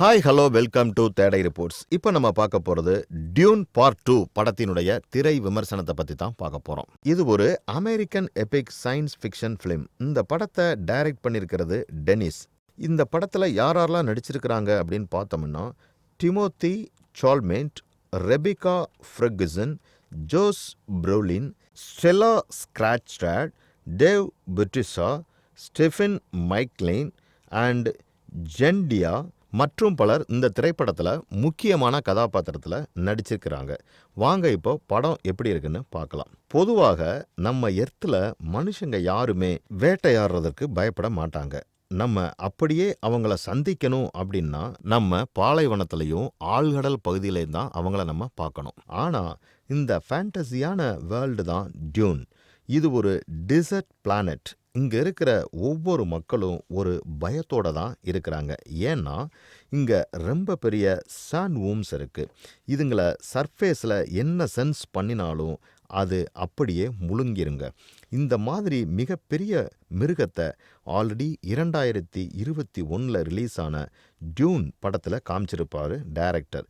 Hi hello welcome to today reports. இப்போ நம்ம பார்க்க போகிறது டியூன் பார்ட் 2 படத்தினுடைய திரை விமர்சனத்தை பற்றி தான் பார்க்க போகிறோம். இது ஒரு American Epic science fiction film. இந்த படத்தை டைரக்ட் பண்ணியிருக்கிறது டெனிஸ். இந்த படத்தில் யாரெல்லாம் நடிச்சிருக்கிறாங்க அப்படின்னு பார்த்தோம்னா Timothee Chalamet, Rebecca Ferguson, Josh Brolin, Stellan Skarsgard, Dave Bautista, Stephen McKinley and Zendaya மற்றும் பலர் இந்த திரைப்படத்தில் முக்கியமான கதாபாத்திரத்தில் நடிச்சிருக்கிறாங்க. வாங்க இப்போ படம் எப்படி இருக்குன்னு பார்க்கலாம். பொதுவாக நம்ம எர்த்தில் மனுஷங்க யாருமே வேட்டையாடுறதுக்கு பயப்பட மாட்டாங்க. நம்ம அப்படியே அவங்கள சந்திக்கணும் அப்படின்னா நம்ம பாலைவனத்திலையும் ஆழ்கடல் பகுதியிலையும் தான் அவங்கள நம்ம பார்க்கணும். ஆனால் இந்த ஃபேண்டசியான வேர்ல்டு தான் டியூன். இது ஒரு டிசர்ட் பிளானட். இங்கே இருக்கிற ஒவ்வொரு மக்களும் ஒரு பயத்தோட தான் இருக்கிறாங்க. ஏன்னா இங்கே ரொம்ப பெரிய சாண்ட் வூம்ஸ் இருக்குது. இதுங்களை சர்ஃபேஸில் என்ன சென்ஸ் பண்ணினாலும் அது அப்படியே முழுங்கிருங்க. இந்த மாதிரி மிகப்பெரிய மிருகத்தை ஆல்ரெடி 2021 ரிலீஸ் ஆன டியூன் படத்தில் காமிச்சிருப்பார் டைரக்டர்.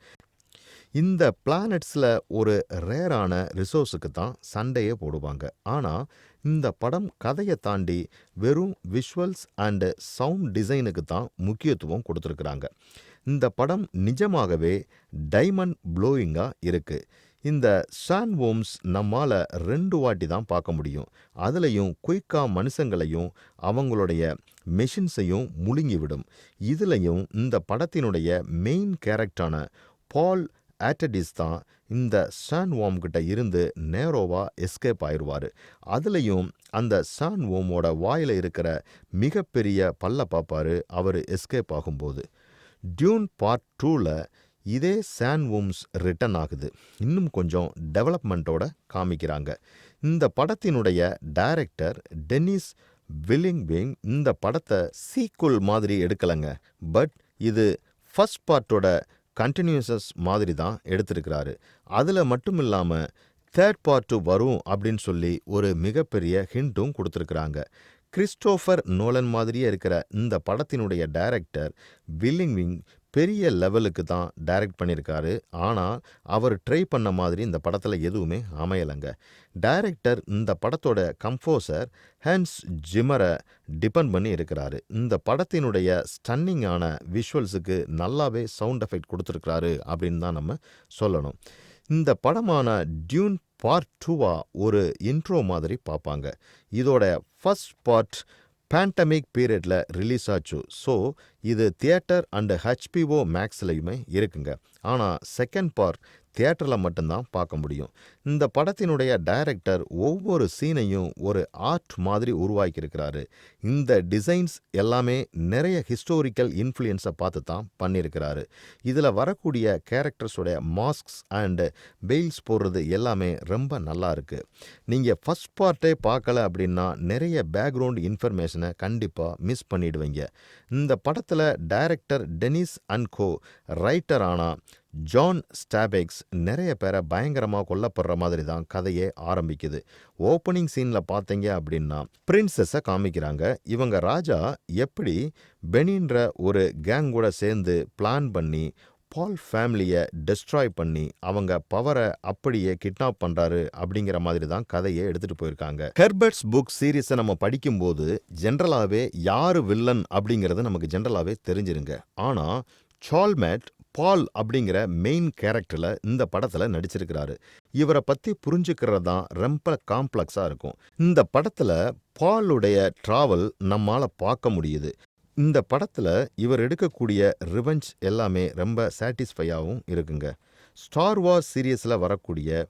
இந்த பிளானட்ஸில் ஒரு ரேரான ரிசோர்ஸுக்கு தான் சண்டையே போடுவாங்க. ஆனால் இந்த படம் கதையை தாண்டி வெறும் விஷுவல்ஸ் அண்டு சவுண்ட் டிசைனுக்கு தான் முக்கியத்துவம் கொடுத்துருக்குறாங்க. இந்த படம் நிஜமாகவே டைமண்ட் ப்ளோயிங்காக இருக்குது. இந்த சாண்ட் வூம்ஸ் நம்மால் 2 வாட்டி தான் பார்க்க முடியும். அதுலேயும் குயிக்காக மனுஷங்களையும் அவங்களுடைய மெஷின்ஸையும் முழுங்கிவிடும். இதுலேயும் இந்த படத்தினுடைய மெயின் கேரக்டரான பால் ஆட்டடிஸ் தான் இந்த சாண்ட் வார்ம் கிட்ட இருந்து நேரோவாக எஸ்கேப் ஆயிடுவார். அதுலேயும் அந்த சாண்ட் வார்மோட வாயில் இருக்கிற மிகப்பெரிய பல்ல பார்ப்பார் அவர் எஸ்கேப் ஆகும்போது. டியூன் பார்ட் 2ல் இதே சாண்ட் வூம்ஸ் ரிட்டர்ன் ஆகுது. இன்னும் கொஞ்சம் டெவலப்மெண்ட்டோட காமிக்கிறாங்க. இந்த படத்தினுடைய டைரக்டர் டெனிஸ் வில்லிங்விங் இந்த படத்தை சீக்குவல் மாதிரி எடுக்கலைங்க. பட் இது ஃபர்ஸ்ட் பார்ட்டோட கண்டினியூசஸ் மாதிரி தான் எடுத்திருக்கிறாரு. அதில் மட்டும் இல்லாமல் தேர்ட் பார்ட்டு வரும் அப்படின்னு சொல்லி ஒரு மிகப்பெரிய ஹிண்ட்டும் கொடுத்துருக்குறாங்க. கிறிஸ்டோஃபர் நோலன் மாதிரியே இருக்கிற இந்த படத்தினுடைய டைரக்டர் வில்லிங்விங் பெரிய லெவலுக்கு தான் டைரக்ட் பண்ணியிருக்காரு. ஆனால் அவர் ட்ரை பண்ண மாதிரி இந்த படத்தில் எதுவுமே அமையலைங்க. டைரக்டர் இந்த படத்தோட கம்போசர் ஹான்ஸ் ஜிம்மரை டிபெண்ட் பண்ணி இருக்கிறாரு. இந்த படத்தினுடைய ஸ்டன்னிங்கான விஷுவல்ஸுக்கு நல்லாவே சவுண்ட் எஃபெக்ட் கொடுத்துருக்கிறாரு அப்படின்னு தான் நம்ம சொல்லணும். இந்த படமான டியூன் பார்ட் 2 ஒரு இன்ட்ரோ மாதிரி பார்ப்பாங்க. இதோட ஃபர்ஸ்ட் பார்ட் பேண்டமிக் பீரியடில் ரிலீஸ் ஆச்சு. ஸோ இது தியேட்டர் அண்டு HBO மேக்ஸ்லையுமே இருக்குங்க. ஆனால் செகண்ட் பார்ட் தியேட்டரில் மட்டும்தான் பார்க்க முடியும். இந்த படத்தினுடைய டைரக்டர் ஒவ்வொரு சீனையும் ஒரு ஆர்ட் மாதிரி உருவாக்கியிருக்கிறாரு. இந்த டிசைன்ஸ் எல்லாமே நிறைய ஹிஸ்டோரிக்கல் இன்ஃப்ளூயன்ஸை பார்த்து தான் பண்ணியிருக்கிறாரு. இதில் வரக்கூடிய கேரக்டர்ஸோடைய மாஸ்க்ஸ் அண்டு பெயில்ஸ் போடுறது எல்லாமே ரொம்ப நல்லா இருக்குது. நீங்கள் ஃபர்ஸ்ட் பார்ட்டே பார்க்கல அப்படின்னா நிறைய பேக்ரவுண்ட் இன்ஃபர்மேஷனை கண்டிப்பாக மிஸ் பண்ணிடுவீங்க. இந்த படத்தில் டைரக்டர் டெனிஸ் அன்கோ ரைட்டரான ஜான் ஸ்டாபெக்ஸ் நிறைய பேரை பயங்கரமாக கொல்லப்படுற மாதிரி தான் கதையே ஆரம்பிக்குது. ஓப்பனிங் சீனில் பார்த்தீங்க அப்படின்னா பிரின்சஸை காமிக்கிறாங்க. இவங்க ராஜா எப்படி பெனின்ற ஒரு கேங்கோட சேர்ந்து பிளான் பண்ணி பால் ஃபேமிலியை டெஸ்ட்ராய் பண்ணி அவங்க பவரை அப்படியே கிட்னாப் பண்ணுறாரு அப்படிங்கிற மாதிரி தான் கதையை எடுத்துகிட்டு போயிருக்காங்க. ஹெர்பர்ட்ஸ் புக் சீரீஸை நம்ம படிக்கும்போது ஜென்ரலாகவே யார் வில்லன் அப்படிங்கிறது நமக்கு ஜென்ரலாகவே தெரிஞ்சிருங்க. ஆனால் சால்மெண்ட் பால் அப்படிங்கிற மெயின் கேரக்டரில் இந்த படத்தில் நடிச்சிருக்கிறாரு. இவரை பற்றி புரிஞ்சுக்கிறது தான் ரொம்ப காம்ப்ளெக்ஸாக இருக்கும். இந்த படத்தில் பாலுடைய ட்ராவல் நம்மால் பார்க்க முடியுது. இந்த படத்தில் இவர் எடுக்கக்கூடிய ரிவெஞ்ச் எல்லாமே ரொம்ப சாட்டிஸ்ஃபையாகவும் இருக்குங்க. ஸ்டார் வார்ஸ் சீரியஸில் வரக்கூடிய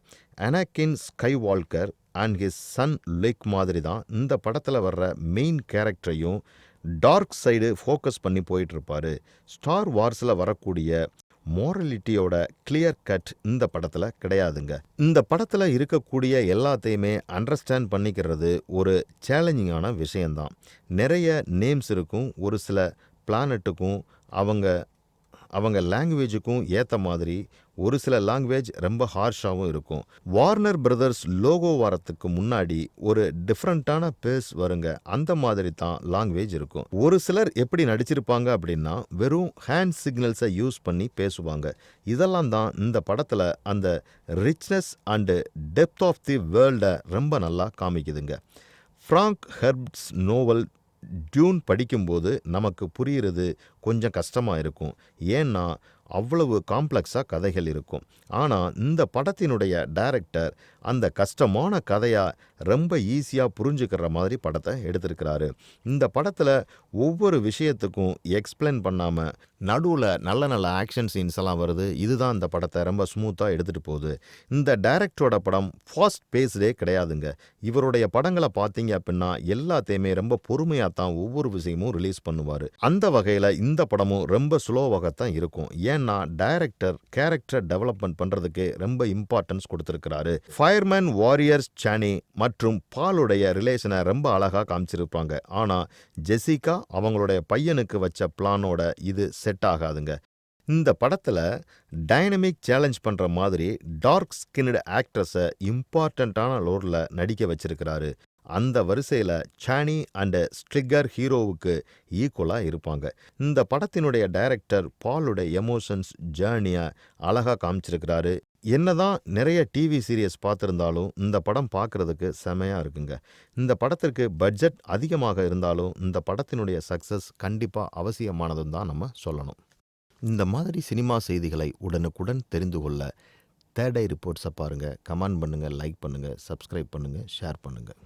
அனாகின் ஸ்கைவால்கர் அண்ட் ஹிஸ் சன் லுக் மாதிரி தான் இந்த படத்தில் வர்ற மெயின் கேரக்டரையும் டார்க் சைடு ஃபோக்கஸ் பண்ணி போயிட்டுருப்பார். ஸ்டார் வார்ஸில் வரக்கூடிய மோரலிட்டியோட கிளியர் கட் இந்த படத்தில் கிடையாதுங்க. இந்த படத்தில் இருக்கக்கூடிய எல்லாத்தையுமே அண்டர்ஸ்டாண்ட் பண்ணிக்கிறது ஒரு சேலஞ்சிங்கான விஷயந்தான். நிறைய நேம்ஸ் இருக்கும். ஒரு சில பிளானட்டுக்கும் அவங்க அவங்க லாங்குவேஜுக்கும் ஏற்ற மாதிரி ஒரு சில லாங்குவேஜ் ரொம்ப ஹார்ஷாகவும் இருக்கும். வார்னர் பிரதர்ஸ் லோகோ வரத்துக்கு முன்னாடி ஒரு டிஃப்ரெண்ட்டான பேஸ் வருங்க. அந்த மாதிரி தான் லாங்குவேஜ் இருக்கும். ஒரு சிலர் எப்படி நடிச்சிருப்பாங்க அப்படின்னா வெறும் ஹேண்ட் சிக்னல்ஸை யூஸ் பண்ணி பேசுவாங்க. இதெல்லாம் தான் இந்த படத்தில் அந்த richness and depth of the வேர்ல்டை ரொம்ப நல்லா காமிக்குதுங்க. ஃப்ராங்க் ஹெர்ப்ஸ் நோவல் டியூன் படிக்கும்போது நமக்கு புரிகிறது கொஞ்சம் கஷ்டமாக இருக்கும். ஏன்னா அவ்வளவு காம்ப்ளெக்ஸாக கதைகள் இருக்கும். ஆனால் இந்த படத்தினுடைய டைரக்டர் அந்த கஷ்டமான கதையாக ரொம்ப ஈஸியாக புரிஞ்சுக்கிற மாதிரி படத்தை எடுத்திருக்கிறாரு. இந்த படத்தில் ஒவ்வொரு விஷயத்துக்கும் எக்ஸ்பிளைன் பண்ணாமல் நடுவில் நல்ல நல்ல ஆக்ஷன் சீன்ஸ் எல்லாம் வருது. இதுதான் இந்த படத்தை ரொம்ப ஸ்மூத்தாக எடுத்துகிட்டு போகுது. இந்த டைரக்டரோட படம் ஃபாஸ்ட் பேஸ்டே கிடையாதுங்க. இவருடைய படங்களை பார்த்தீங்க அப்படின்னா எல்லாத்தையுமே ரொம்ப பொறுமையாக தான் ஒவ்வொரு விஷயமும் ரிலீஸ் பண்ணுவார். அந்த வகையில் இந்த படமும் ரொம்ப ஸ்லோவாகத்தான் இருக்கும். ஏன்னா டைரக்டர் கேரக்டர் டெவலப்மெண்ட் பண்ணுறதுக்கு ரொம்ப இம்பார்ட்டன்ஸ் கொடுத்துருக்கிறாரு. ஃபயர்மேன் வாரியர்ஸ் சானி மற்றும் பாலுடைய ரிலேஷனை ரொம்ப அழகாக காமிச்சிருப்பாங்க. ஆனால் ஜெசிகா அவங்களுடைய பையனுக்கு வச்ச பிளானோட இது செட் ஆகாதுங்க. இந்த படத்தில் டைனமிக் சேலஞ்ச் பண்ணுற மாதிரி டார்க் ஸ்கின்டு ஆக்ட்ரஸை இம்பார்ட்டண்ட்டான ரோலில் நடிக்க வச்சிருக்கிறாரு. அந்த வரிசையில் சானி அண்ட் ஸ்ட்ரிகர் ஹீரோவுக்கு ஈக்குவலாக இருப்பாங்க. இந்த படத்தினுடைய டைரக்டர் பாலுடைய எமோஷன்ஸ் ஜேர்னியை அழகாக காமிச்சிருக்கிறாரு. என்னதான் நிறைய டிவி சீரியஸ் பார்த்துருந்தாலும் இந்த படம் பார்க்குறதுக்கு செமையாக இருக்குங்க. இந்த படத்திற்கு பட்ஜெட் அதிகமாக இருந்தாலும் இந்த படத்தினுடைய சக்ஸஸ் கண்டிப்பாக அவசியமானதுன்னு தான் நம்ம சொல்லணும். இந்த மாதிரி சினிமா செய்திகளை உடனுக்குடன் தெரிந்து கொள்ள தேர்ட் ஐ ரிப்போர்ட்ஸை பாருங்கள். கமெண்ட் பண்ணுங்கள், லைக் பண்ணுங்கள், சப்ஸ்கிரைப் பண்ணுங்கள், ஷேர் பண்ணுங்கள்.